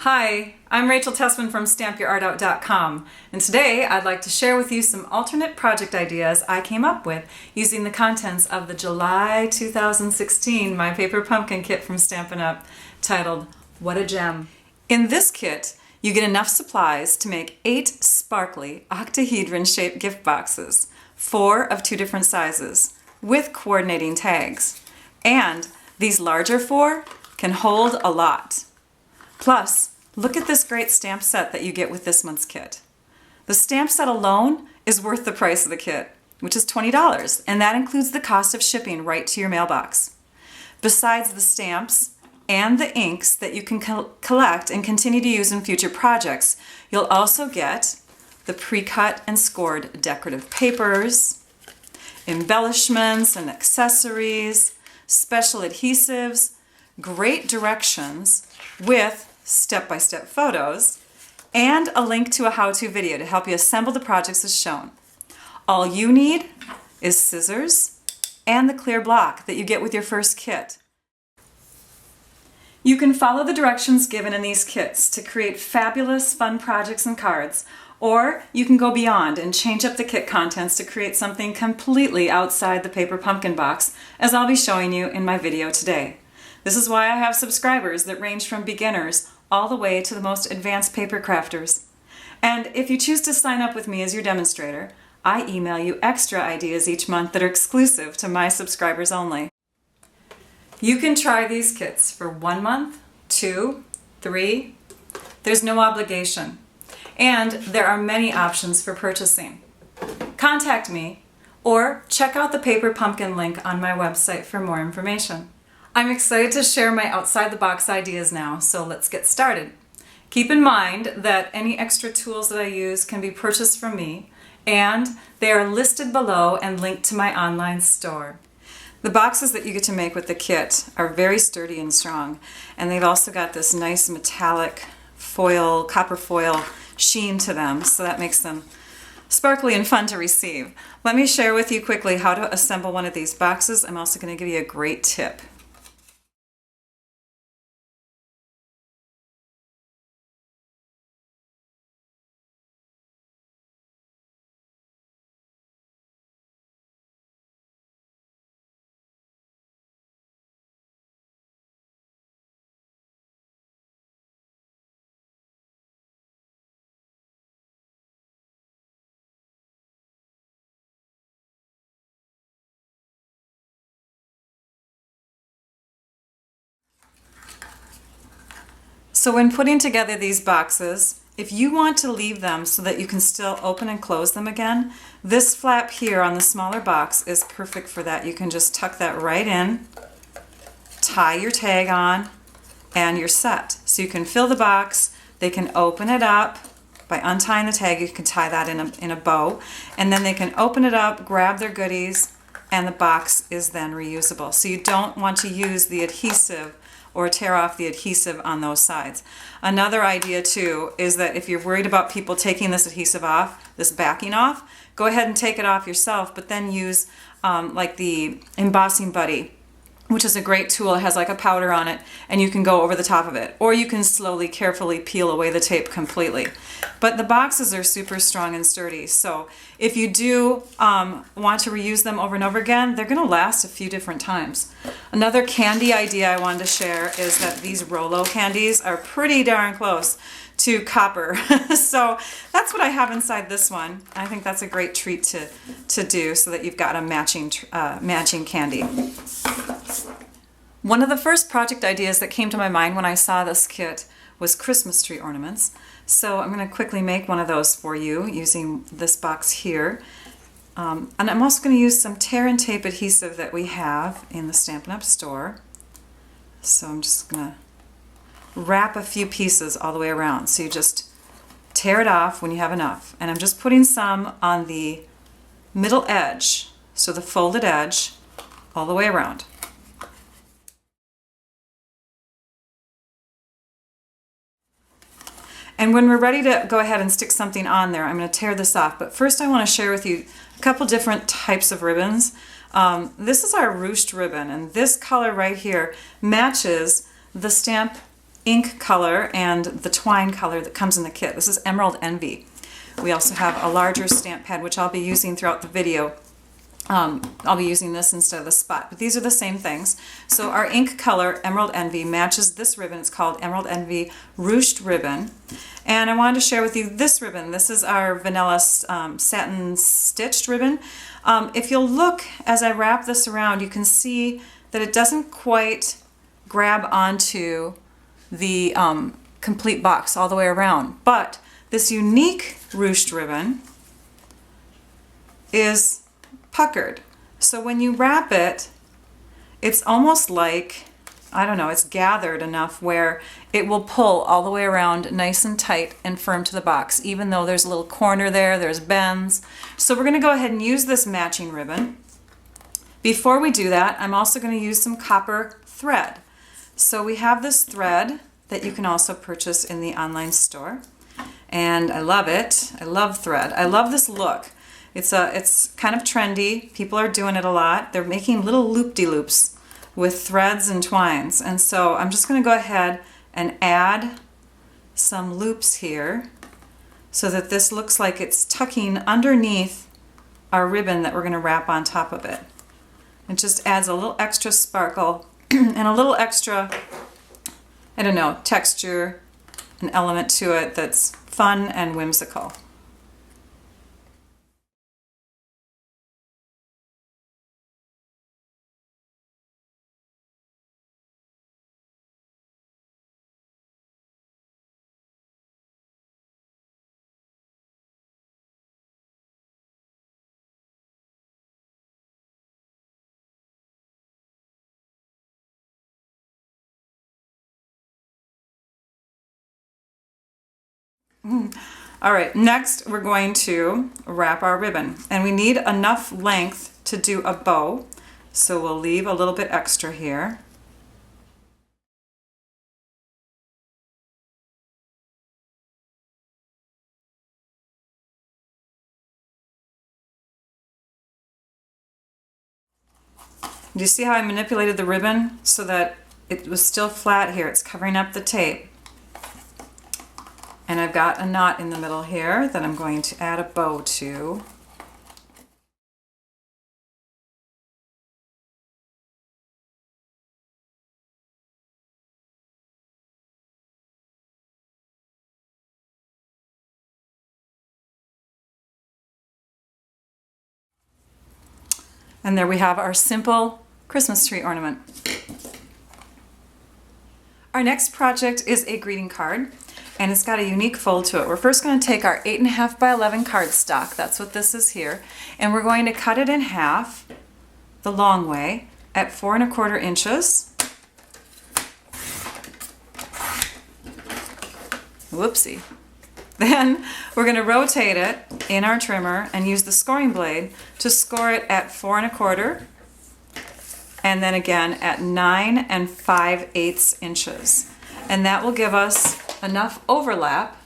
Hi, I'm Rachel Tessman from StampYourArtOut.com, and today I'd like to share with you some alternate project ideas I came up with using the contents of the July 2016 My Paper Pumpkin kit from Stampin' Up! Titled, What a Gem. In this kit, you get enough supplies to make 8 sparkly octahedron-shaped gift boxes, 4 of 2 different sizes, with coordinating tags. And these larger 4 can hold a lot. Plus, look at this great stamp set that you get with this month's kit. The stamp set alone is worth the price of the kit, which is $20, and that includes the cost of shipping right to your mailbox. Besides the stamps and the inks that you can collect and continue to use in future projects, you'll also get the pre-cut and scored decorative papers, embellishments and accessories, special adhesives, great directions with step-by-step photos, and a link to a how-to video to help you assemble the projects as shown. All you need is scissors and the clear block that you get with your first kit. You can follow the directions given in these kits to create fabulous, fun projects and cards, or you can go beyond and change up the kit contents to create something completely outside the paper pumpkin box, as I'll be showing you in my video today. This is why I have subscribers that range from beginners all the way to the most advanced paper crafters. And if you choose to sign up with me as your demonstrator, I email you extra ideas each month that are exclusive to my subscribers only. You can try these kits for 1 month, 2, 3. There's no obligation. And there are many options for purchasing. Contact me or check out the Paper Pumpkin link on my website for more information. I'm excited to share my outside the box ideas now, so let's get started. Keep in mind that any extra tools that I use can be purchased from me, and they are listed below and linked to my online store. The boxes that you get to make with the kit are very sturdy and strong, and they've also got this nice metallic foil, copper foil sheen to them, so that makes them sparkly and fun to receive. Let me share with you quickly how to assemble one of these boxes. I'm also going to give you a great tip. So when putting together these boxes, if you want to leave them so that you can still open and close them again, this flap here on the smaller box is perfect for that. You can just tuck that right in, tie your tag on, and you're set. So you can fill the box, they can open it up by untying the tag. You can tie that in a bow, and then they can open it up, grab their goodies, and the box is then reusable. So you don't want to use the adhesive or tear off the adhesive on those sides. Another idea too is that if you're worried about people taking this adhesive off, this backing off, go ahead and take it off yourself, but then use like the embossing buddy, which is a great tool. It has like a powder on it, and you can go over the top of it, or you can slowly, carefully peel away the tape completely. But the boxes are super strong and sturdy, so if you do want to reuse them over and over again, they're going to last a few different times. Another candy idea I wanted to share is that these Rolo candies are pretty darn close to copper. So that's what I have inside this one. I think that's a great treat to do so that you've got a matching candy. One of the first project ideas that came to my mind when I saw this kit was Christmas tree ornaments. So I'm going to quickly make one of those for you using this box here. And I'm also going to use some tear and tape adhesive that we have in the Stampin' Up! Store. So I'm just going to wrap a few pieces all the way around. So you just tear it off when you have enough. And I'm just putting some on the middle edge, so the folded edge, all the way around. And when we're ready to go ahead and stick something on there, I'm going to tear this off. But first I want to share with you a couple different types of ribbons. This is our ruched ribbon, and this color right here matches the stamp ink color and the twine color that comes in the kit. This is Emerald Envy. We also have a larger stamp pad, which I'll be using throughout the video. I'll be using this instead of the spot, but these are the same things. So our ink color, Emerald Envy, matches this ribbon. It's called Emerald Envy Ruched Ribbon. And I wanted to share with you this ribbon. This is our vanilla satin stitched ribbon. If you'll look as I wrap this around, you can see that it doesn't quite grab onto the complete box all the way around. But this unique ruched ribbon is puckered. So when you wrap it, it's almost like, I don't know, it's gathered enough where it will pull all the way around nice and tight and firm to the box, even though there's a little corner there, there's bends. So we're going to go ahead and use this matching ribbon. Before we do that, I'm also going to use some copper thread. So we have this thread that you can also purchase in the online store. And I love it. I love thread. I love this look. It's kind of trendy. People are doing it a lot. They're making little loop-de-loops with threads and twines. And so I'm just going to go ahead and add some loops here so that this looks like it's tucking underneath our ribbon that we're going to wrap on top of it. It just adds a little extra sparkle and a little extra, I don't know, texture, an element to it that's fun and whimsical. All right, next we're going to wrap our ribbon, and we need enough length to do a bow, so we'll leave a little bit extra here. Do you see how I manipulated the ribbon so that it was still flat here? It's covering up the tape. And I've got a knot in the middle here that I'm going to add a bow to. And there we have our simple Christmas tree ornament. Our next project is a greeting card, and it's got a unique fold to it. We're first going to take our 8.5 by 11 cardstock, that's what this is here, and we're going to cut it in half the long way at 4 1/4 inches. Whoopsie. Then we're going to rotate it in our trimmer and use the scoring blade to score it at 4 1/4, and then again at 9 5/8 inches. And that will give us enough overlap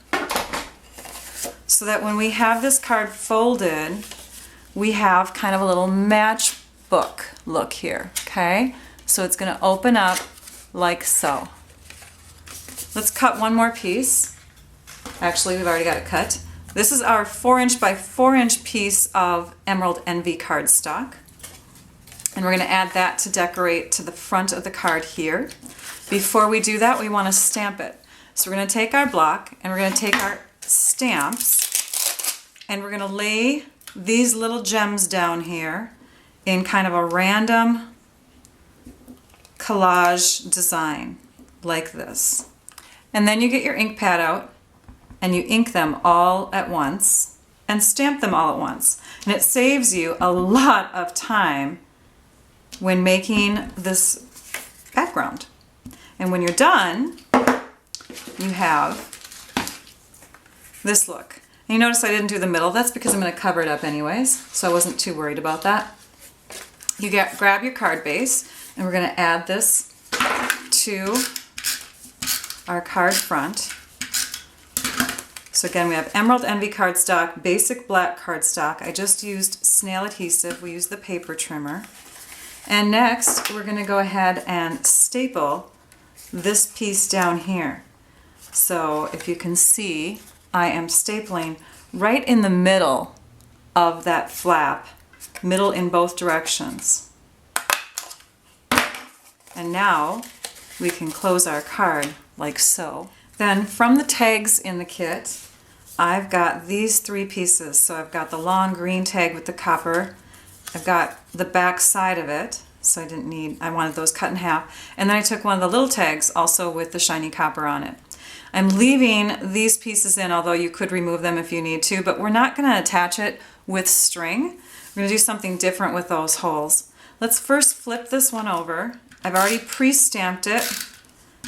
so that when we have this card folded, we have kind of a little matchbook look here, okay? So it's going to open up like so. Let's cut one more piece. Actually, we've already got it cut. This is our 4" by 4" piece of Emerald Envy cardstock. And we're going to add that to decorate to the front of the card here. Before we do that, we want to stamp it. So we're going to take our block and we're going to take our stamps and we're going to lay these little gems down here in kind of a random collage design like this. And then you get your ink pad out and you ink them all at once and stamp them all at once. And it saves you a lot of time when making this background. And when you're done, you have this look. And you notice I didn't do the middle. That's because I'm going to cover it up anyways, so I wasn't too worried about that. You grab your card base, and we're going to add this to our card front. So again, we have Emerald Envy cardstock, basic black cardstock. I just used snail adhesive. We used the paper trimmer. And next, we're going to go ahead and staple this piece down here. So if you can see, I am stapling right in the middle of that flap, middle in both directions. And now we can close our card like so. Then from the tags in the kit, I've got these three pieces. So I've got the long green tag with the copper. I've got the back side of it, so I wanted those cut in half. And then I took one of the little tags also with the shiny copper on it. I'm leaving these pieces in, although you could remove them if you need to, but we're not going to attach it with string. We're going to do something different with those holes. Let's first flip this one over. I've already pre-stamped it,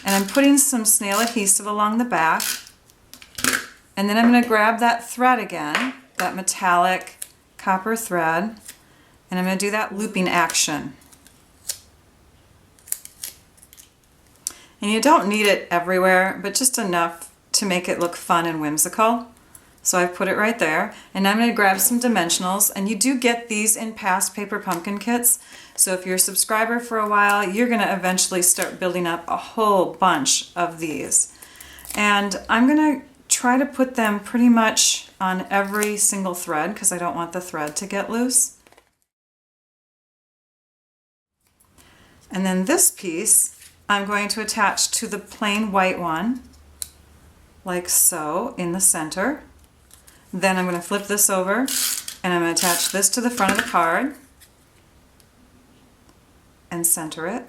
and I'm putting some snail adhesive along the back. And then I'm going to grab that thread again, that metallic copper thread, and I'm going to do that looping action. And you don't need it everywhere, but just enough to make it look fun and whimsical. So I've put it right there, and I'm going to grab some dimensionals, and you do get these in past paper pumpkin kits. So if you're a subscriber for a while, you're going to eventually start building up a whole bunch of these. And I'm going to try to put them pretty much on every single thread because I don't want the thread to get loose. And then this piece I'm going to attach to the plain white one, like so, in the center. Then I'm going to flip this over and I'm going to attach this to the front of the card and center it.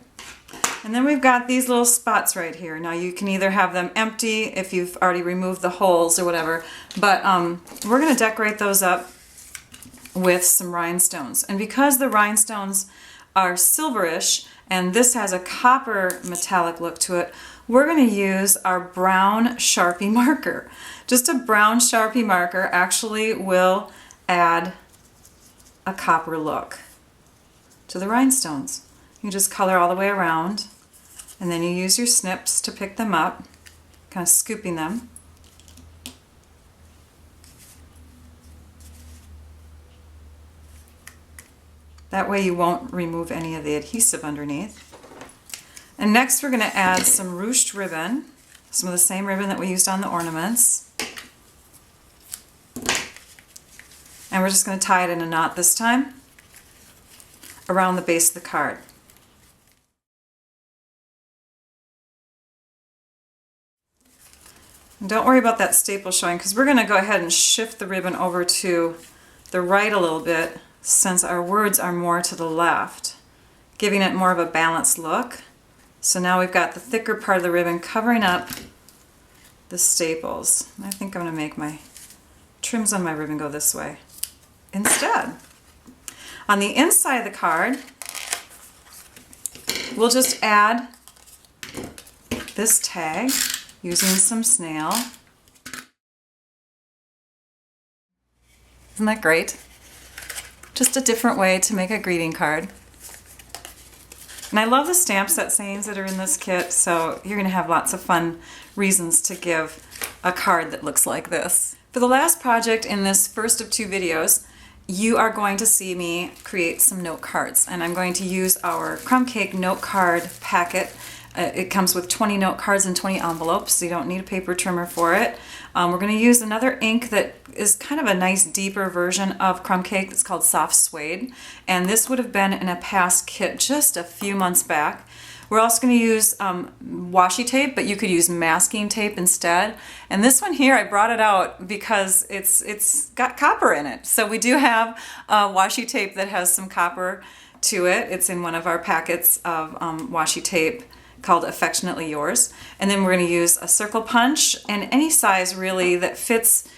And then we've got these little spots right here. Now you can either have them empty if you've already removed the holes or whatever, but we're going to decorate those up with some rhinestones. And because the rhinestones are silverish and this has a copper metallic look to it, we're going to use our brown Sharpie marker. Just a brown Sharpie marker actually will add a copper look to the rhinestones. You just color all the way around, and then you use your snips to pick them up, kind of scooping them. That way you won't remove any of the adhesive underneath. And next we're going to add some ruched ribbon, some of the same ribbon that we used on the ornaments. And we're just going to tie it in a knot this time around the base of the card. And don't worry about that staple showing because we're going to go ahead and shift the ribbon over to the right a little bit since our words are more to the left, giving it more of a balanced look. So now we've got the thicker part of the ribbon covering up the staples. I think I'm going to make my trims on my ribbon go this way instead. On the inside of the card, we'll just add this tag using some snail. Isn't that great? Just a different way to make a greeting card. And I love the stamp set sayings that are in this kit, so you're going to have lots of fun reasons to give a card that looks like this. For the last project in this first of two videos, you are going to see me create some note cards, and I'm going to use our crumb cake note card packet. It comes with 20 note cards and 20 envelopes, so you don't need a paper trimmer for it. We're going to use another ink that is kind of a nice deeper version of crumb cake that's called Soft Suede, and this would have been in a past kit just a few months back. We're also going to use washi tape, but you could use masking tape instead. And this one here, I brought it out because it's got copper in it. So we do have washi tape that has some copper to it. It's in one of our packets of washi tape called Affectionately Yours. And then we're going to use a circle punch and any size really that fits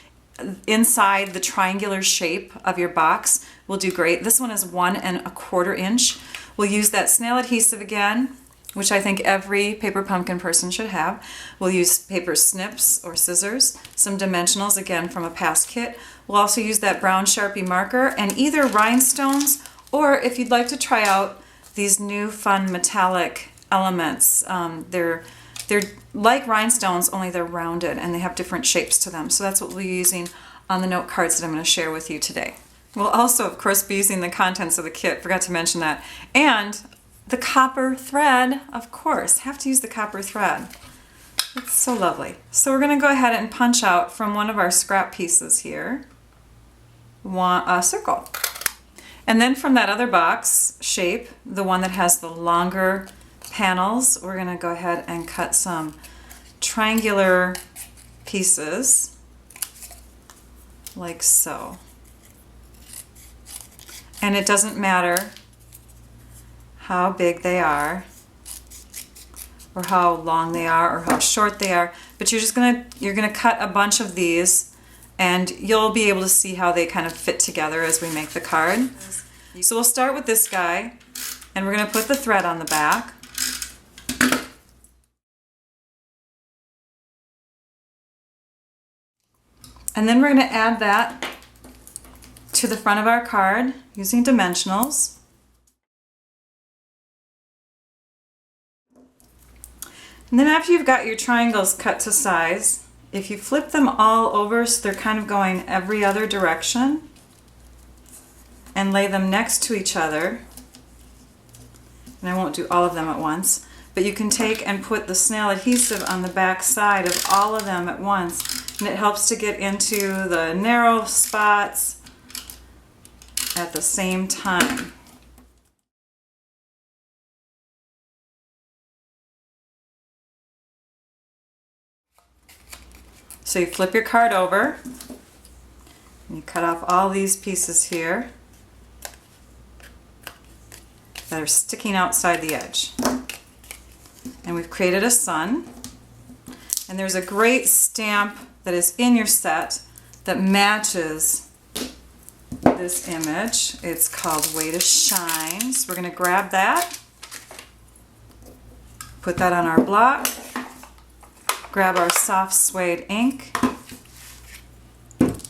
inside the triangular shape of your box will do great. This one is 1 1/4 inch. We'll use that snail adhesive again, which I think every paper pumpkin person should have. We'll use paper snips or scissors, some dimensionals again from a past kit. We'll also use that brown Sharpie marker and either rhinestones, or if you'd like to try out these new fun metallic elements, they're like rhinestones, only they're rounded and they have different shapes to them. So that's what we'll be using on the note cards that I'm going to share with you today. We'll also, of course, be using the contents of the kit. Forgot to mention that. And the copper thread, of course. Have to use the copper thread. It's so lovely. So we're going to go ahead and punch out from one of our scrap pieces here a circle. And then from that other box shape, the one that has the longer panels, we're going to go ahead and cut some triangular pieces like so. And it doesn't matter how big they are or how long they are or how short they are, but you're gonna cut a bunch of these and you'll be able to see how they kind of fit together as we make the card. So we'll start with this guy and we're gonna put the thread on the back. And then we're going to add that to the front of our card using dimensionals. And then after you've got your triangles cut to size, if you flip them all over so they're kind of going every other direction and lay them next to each other, and I won't do all of them at once, but you can take and put the snail adhesive on the back side of all of them at once. And it helps to get into the narrow spots at the same time. So you flip your card over, and you cut off all these pieces here that are sticking outside the edge. And we've created a sun. And there's a great stamp that is in your set that matches this image. It's called Way to Shine. So we're going to grab that, put that on our block, grab our soft suede ink, and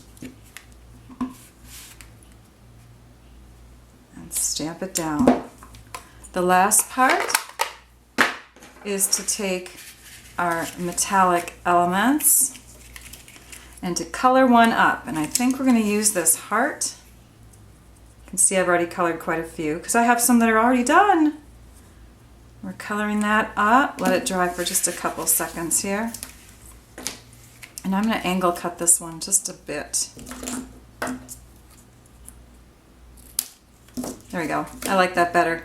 stamp it down. The last part is to take our metallic elements and to color one up. And I think we're going to use this heart. You can see I've already colored quite a few because I have some that are already done. We're coloring that up. Let it dry for just a couple seconds here. And I'm going to angle cut this one just a bit. There we go. I like that better.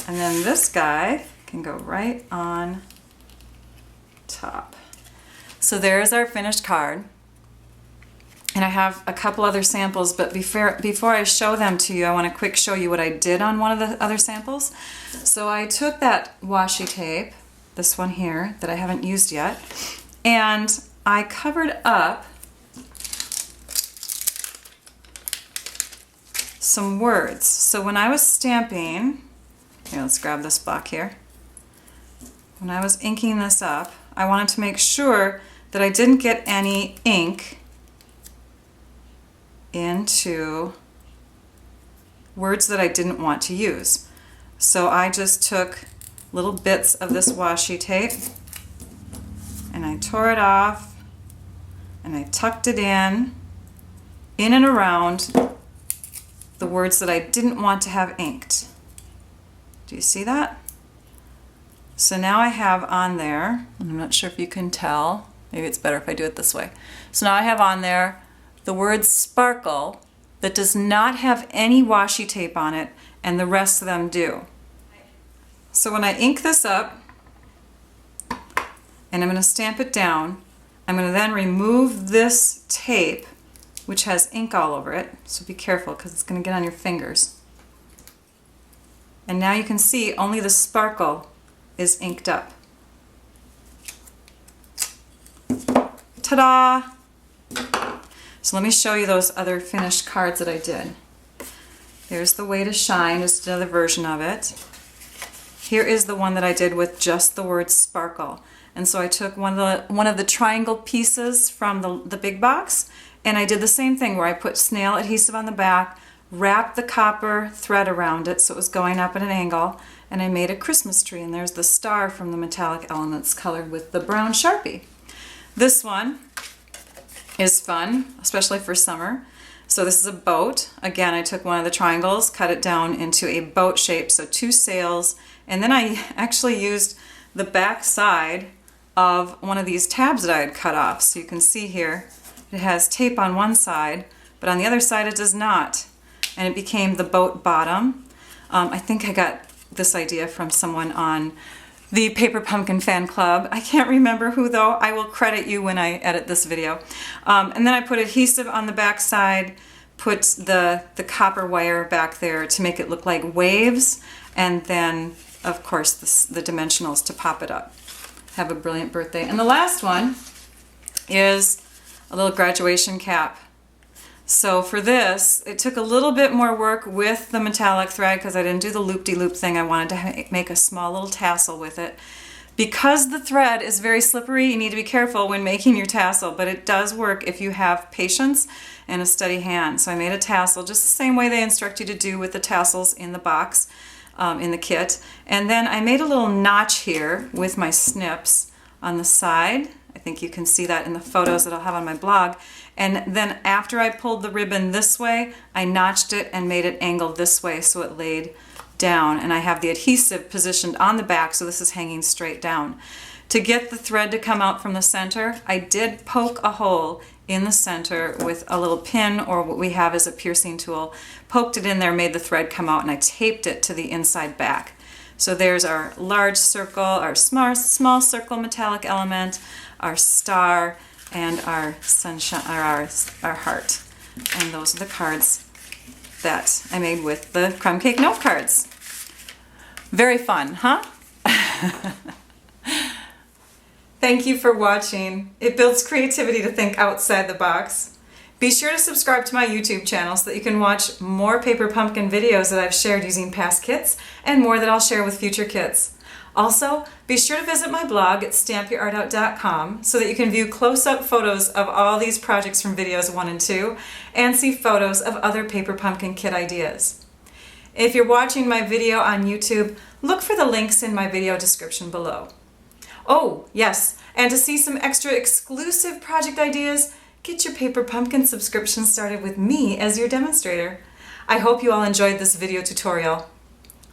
And then this guy can go right on top. So there's our finished card. And I have a couple other samples, but before I show them to you, I want to quick show you what I did on one of the other samples. So I took that washi tape, this one here, that I haven't used yet, and I covered up some words. So when I was stamping, here, let's grab this block here. When I was inking this up, I wanted to make sure that I didn't get any ink into words that I didn't want to use. So I just took little bits of this washi tape and I tore it off and I tucked it in and around the words that I didn't want to have inked. Do you see that? So now I have on there, I'm not sure if you can tell, maybe it's better if I do it this way. So now I have on there the word sparkle that does not have any washi tape on it, and the rest of them do. So when I ink this up, and I'm going to stamp it down, I'm going to then remove this tape, which has ink all over it, so be careful because it's going to get on your fingers. And now you can see only the sparkle is inked up. Ta-da! So let me show you those other finished cards that I did. There's the Way to Shine, just another version of it. Here is the one that I did with just the word sparkle. And so I took one of the triangle pieces from the big box, and I did the same thing where I put snail adhesive on the back, wrapped the copper thread around it so it was going up at an angle, and I made a Christmas tree, and there's the star from the metallic elements colored with the brown Sharpie. This one is fun, especially for summer. So this is a boat. Again, I took one of the triangles, cut it down into a boat shape, so 2 sails, and then I actually used the back side of one of these tabs that I had cut off. So you can see here, it has tape on one side, but on the other side it does not. And it became the boat bottom. I think I got this idea from someone on the Paper Pumpkin fan club. I can't remember who though. I will credit you when I edit this video. And then I put adhesive on the back side, put the copper wire back there to make it look like waves, and then of course the dimensionals to pop it up. Have a brilliant birthday. And the last one is a little graduation cap. So for this, it took a little bit more work with the metallic thread because I didn't do the loop-de-loop thing. I wanted to make a small little tassel with it. Because the thread is very slippery, you need to be careful when making your tassel, but it does work if you have patience and a steady hand. So I made a tassel just the same way they instruct you to do with the tassels in the box, in the kit. And then I made a little notch here with my snips on the side. I think you can see that in the photos that I'll have on my blog. And then after I pulled the ribbon this way, I notched it and made it angled this way so it laid down. And I have the adhesive positioned on the back, so this is hanging straight down. To get the thread to come out from the center, I did poke a hole in the center with a little pin, or what we have is a piercing tool. Poked it in there, made the thread come out, and I taped it to the inside back. So there's our large circle, our small circle metallic element, our star, and our sunshine, our heart. And those are the cards that I made with the crumb cake note cards. Very fun, huh? Thank you for watching. It builds creativity to think outside the box. Be sure to subscribe to my YouTube channel so that you can watch more Paper Pumpkin videos that I've shared using past kits and more that I'll share with future kits. Also, be sure to visit my blog at stampyourartout.com so that you can view close-up photos of all these projects from videos 1 and 2 and see photos of other Paper Pumpkin kit ideas. If you're watching my video on YouTube, look for the links in my video description below. Oh, yes, and to see some extra exclusive project ideas, get your Paper Pumpkin subscription started with me as your demonstrator. I hope you all enjoyed this video tutorial.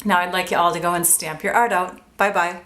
Now I'd like you all to go and stamp your art out. Bye-bye.